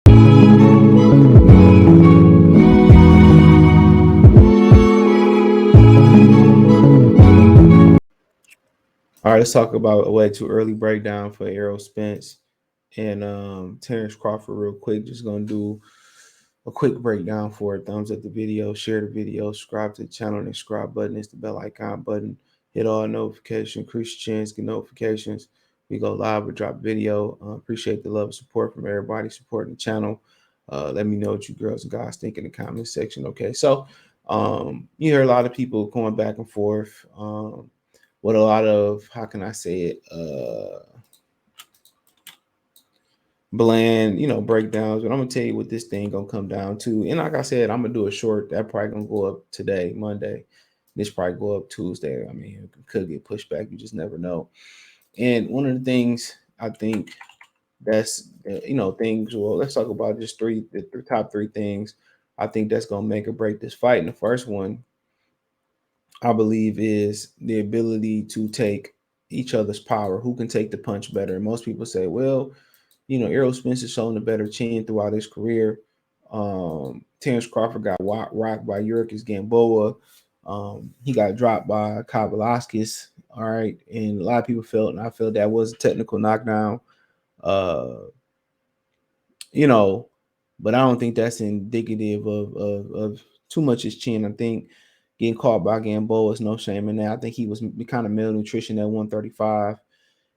All right, let's talk about a way too early breakdown for Errol Spence and Terence Crawford real quick. Just gonna do a quick breakdown for it. Thumbs up the video, share the video, subscribe to the channel, and the subscribe button is the bell icon button. Hit all notifications, increase your chance, get notifications. We go live or drop video. Appreciate the love and support from everybody supporting the channel. Let me know what you girls and guys think in the comment section. Okay, so you hear a lot of people going back and forth with a lot of, how can I say it, bland, breakdowns. But I'm gonna tell you what this thing gonna come down to. And like I said, I'm gonna do a short that probably gonna go up today, Monday. This probably go up Tuesday. I mean, it could get pushed back. You just never know. And one of the things I think that's things. Well, let's talk about just the top three things I think that's gonna make or break this fight. And the first one I believe is the ability to take each other's power. Who can take the punch better? And most people say, well, Errol Spence has shown a better chin throughout his career. Terence Crawford got rocked by Yurkis Gamboa. He got dropped by Kavalaskis. All right. And a lot of people felt, and I felt that was a technical knockdown. Uh, you know, but I don't think that's indicative of too much his chin. I think getting caught by Gamboa is no shame in that. I think he was kind of malnutrition at 135.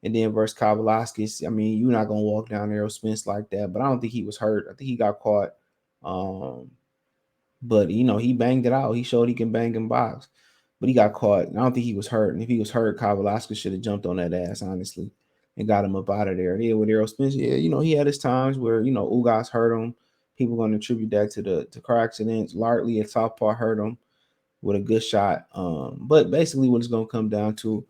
And then versus Kavalaskis, I mean, you're not gonna walk down Errol Spence like that. But I don't think he was hurt. I think he got caught. But he banged it out. He showed he can bang and box. But he got caught. And I don't think he was hurt. And if he was hurt, Kavalaskis should have jumped on that ass, honestly, and got him up out of there. Yeah, with Errol Spence, yeah, he had his times where Ugas hurt him. People gonna attribute that to the car accidents. Lartley at Southpaw hurt him with a good shot. But basically, what it's gonna come down to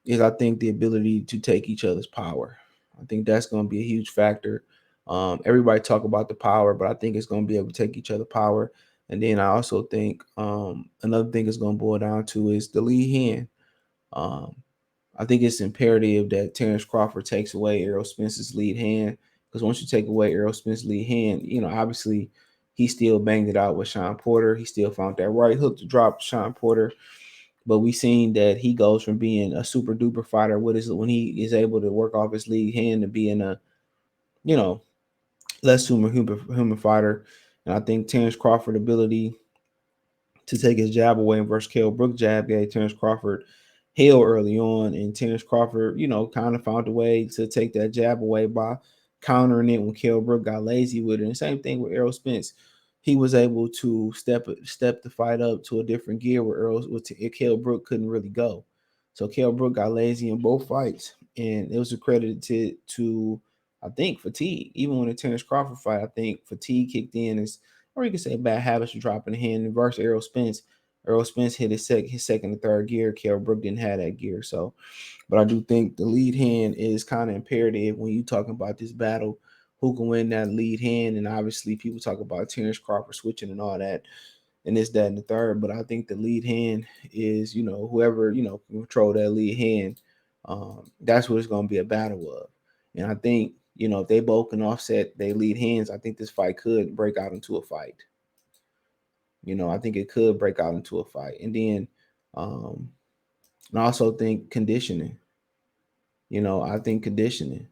is, I think, the ability to take each other's power. I think that's going to be a huge factor. Everybody talk about the power, but I think it's going to be able to take each other power. And then I also think another thing it's going to boil down to is the lead hand. Um, I think it's imperative that Terence Crawford takes away Errol Spence's lead hand, because once you take away Errol Spence's lead hand, obviously he still banged it out with Sean Porter. He still found that right hook to drop Sean Porter. But we seen that he goes from being a super duper fighter when he is able to work off his lead hand to being a, you know, less human fighter. And I think Terence Crawford ability to take his jab away versus Kell Brook jab gave Terence Crawford hell early on. And Terence Crawford, kind of found a way to take that jab away by countering it when Kell Brook got lazy with it. And same thing with Errol Spence. He was able to step the fight up to a different gear where Kell Brook couldn't really go. So Kell Brook got lazy in both fights. And it was accredited to I think, fatigue. Even when the Terence Crawford fight, I think fatigue kicked in, or you could say bad habits were dropping the hand. Versus Errol Spence, hit his second and third gear. Kell Brook didn't have that gear. So, but I do think the lead hand is kind of imperative when you talking about this battle. Who can win that lead hand? And obviously, people talk about Terence Crawford switching and all that, and this, that, and the third. But I think the lead hand is, whoever can control that lead hand. That's what it's going to be a battle of. And I think, if they both can offset they lead hands, I think this fight could break out into a fight. I think it could break out into a fight. And then I also think conditioning. I think conditioning.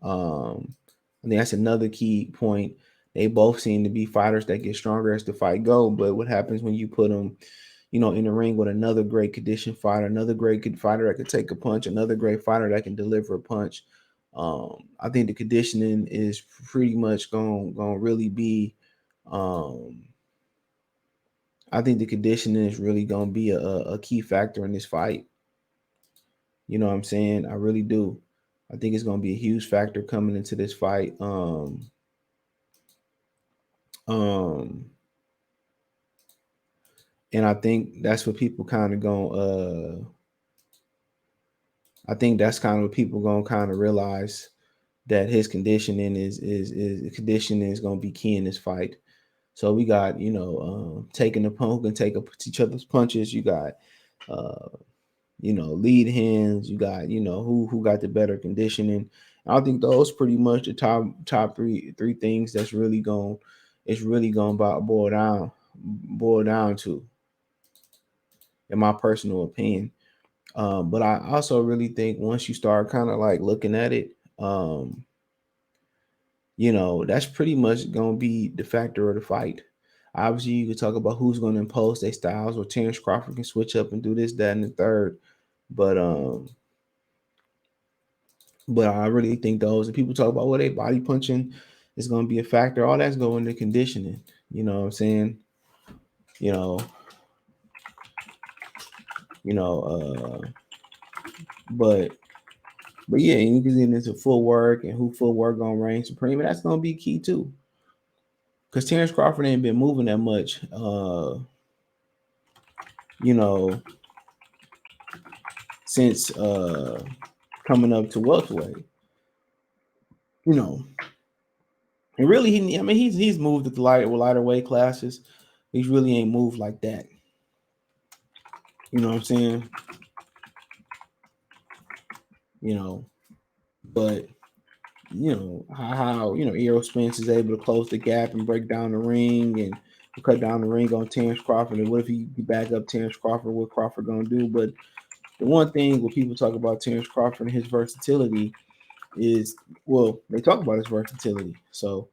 I think that's another key point. They both seem to be fighters that get stronger as the fight go. But what happens when you put them, in the ring with another great conditioned fighter, another great fighter that can take a punch, another great fighter that can deliver a punch? I think the conditioning is pretty much going to really be. I think the conditioning is really going to be a key factor in this fight. You know what I'm saying? I really do. I think it's going to be a huge factor coming into this fight. Um, and I think that's what people kind of going. I think that's kind of what people going to kind of realize, that his conditioning is conditioning is going to be key in this fight. So we got taking the punch, who can take each other's punches. You got lead hands. You got who got the better conditioning. I think those pretty much the top three things that's really going it's really going to boil down to, in my personal opinion. But I also really think once you start kind of like looking at it, that's pretty much gonna be the factor of the fight. Obviously, you could talk about who's gonna impose their styles, or Terence Crawford can switch up and do this, that, and the third. But I really think those, and people talk about what they body punching is gonna be a factor. All that's going to conditioning. You know what I'm saying? You know, you know, but yeah, and you can get into footwork and who footwork gonna reign supreme, and that's gonna be key too. Because Terence Crawford ain't been moving that much. You know, since coming up to welterweight. You know, and really, he's moved at the lighter weight classes. He really ain't moved like that. You know what I'm saying? You know, but how Errol Spence is able to close the gap and break down the ring and cut down the ring on Terence Crawford. And what if he back up Terence Crawford? What Crawford gonna do? But the one thing when people talk about Terence Crawford and his versatility is, well, they talk about his versatility. So,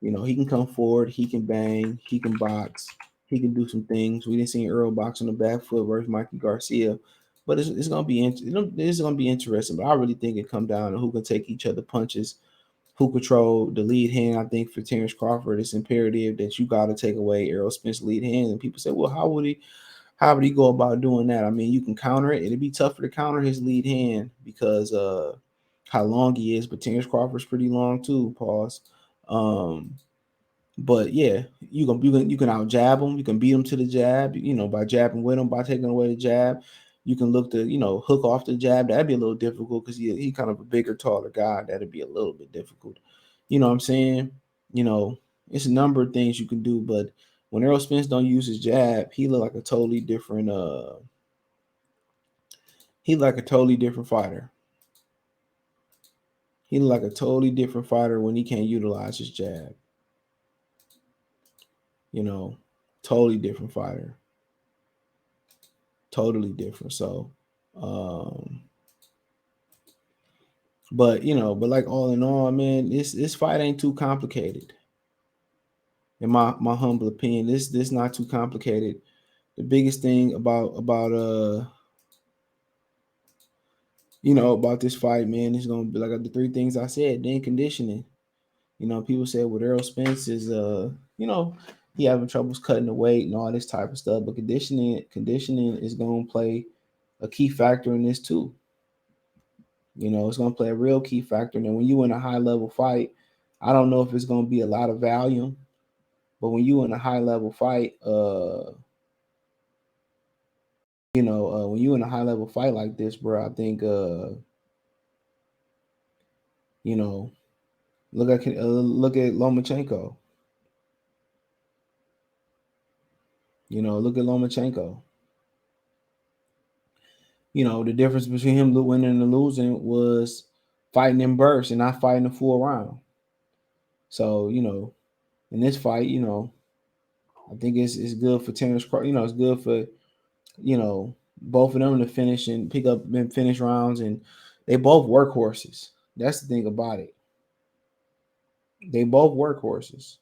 he can come forward, he can bang, he can box, he can do some things. We didn't see Errol box on the back foot versus Mikey Garcia, but it's gonna be it's gonna be interesting. But I really think it come down to who can take each other punches, who control the lead hand. I think for Terence Crawford, it's imperative that you got to take away Errol Spence's lead hand. And people say, well, how would he go about doing that? I mean, you can counter it. It'd be tougher to counter his lead hand because how long he is, but Terence Crawford's pretty long too. Pause. Um, but yeah, you can out jab him. You can beat him to the jab. By jabbing with him, by taking away the jab. You can look to hook off the jab. That'd be a little difficult because he kind of a bigger, taller guy. That'd be a little bit difficult. You know what I'm saying? You know, it's a number of things you can do, but when Errol Spence don't use his jab, he look like a totally different. He like a totally different fighter. He look like a totally different fighter when he can't utilize his jab. You know, totally different fighter. Totally different. So, um, but like all in all, man, this fight ain't too complicated. In my humble opinion, this not too complicated. The biggest thing about this fight, man, is gonna be like the three things I said. Then conditioning. People said with Errol Spence is he having troubles cutting the weight and all this type of stuff, but conditioning is gonna play a key factor in this too. It's gonna play a real key factor. And then when you in a high level fight, I don't know if it's gonna be a lot of volume, but when you in a high level fight, when you in a high level fight like this, bro, I think you know, look at Lomachenko. Look at Lomachenko. The difference between him winning and losing was fighting in bursts and not fighting a full round. So, in this fight, I think it's good for Terence Crawford. It's good for, both of them to finish and pick up and finish rounds. And they both workhorses. That's the thing about it. They both workhorses.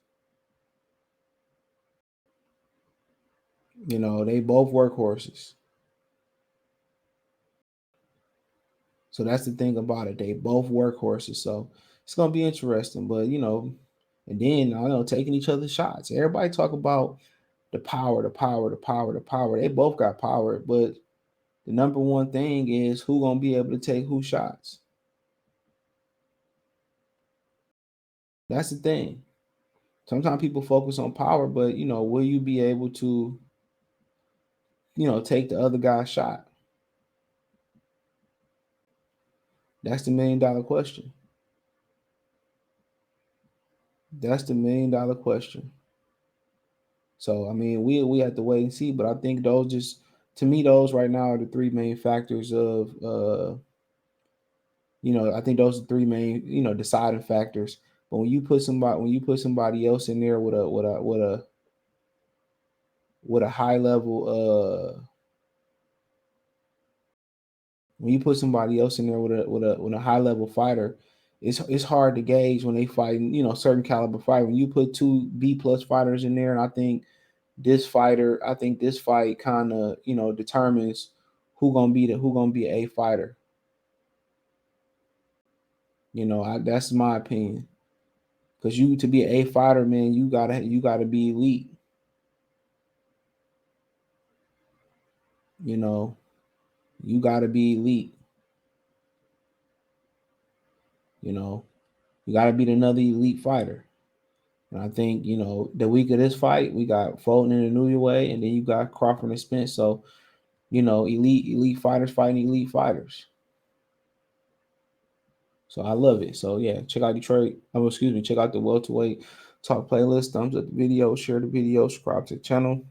They both workhorses. So that's the thing about it. They both workhorses. So it's gonna be interesting. But and then taking each other's shots. Everybody talk about the power, the power, the power, the power. They both got power, but the number one thing is who gonna be able to take who shots. That's the thing. Sometimes people focus on power, but will you be able to, take the other guy's shot? That's the $1,000,000 question. That's the $1,000,000 question. So I mean, we have to wait and see. But I think those to me, those right now are the three main factors of I think those are three main, deciding factors. But when you put somebody else in there with a high level, when you put somebody else in there with a high level fighter, it's hard to gauge when they fight, certain caliber fight. When you put two B+ fighters in there, and I think this fight kind of, determines who gonna be a fighter. That's my opinion. Cause you to be an A fighter, man, you gotta be elite. You know, you gotta be elite. You know, you gotta be another elite fighter. And I think, the week of this fight, we got Fulton in a new way, and then you got Crawford and Spence. So, elite fighters fighting elite fighters. So I love it. So yeah, check out Detroit. Oh, excuse me, check out the welterweight talk playlist. Thumbs up the video, share the video, subscribe to the channel.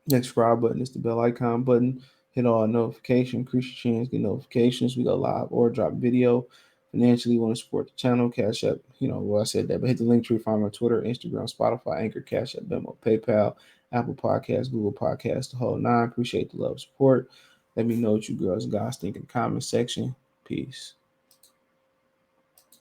Next subscribe button is the bell icon button. Hit all notification, increase your chance, get notifications. We go live or drop video. Financially, you want to support the channel, Cash App. Well, I said that, but hit the link tree, find my Twitter, Instagram, Spotify, Anchor, Cash App, Venmo, PayPal, Apple Podcasts, Google Podcasts, the whole nine. Appreciate the love, support. Let me know what you girls and guys think in the comment section. Peace.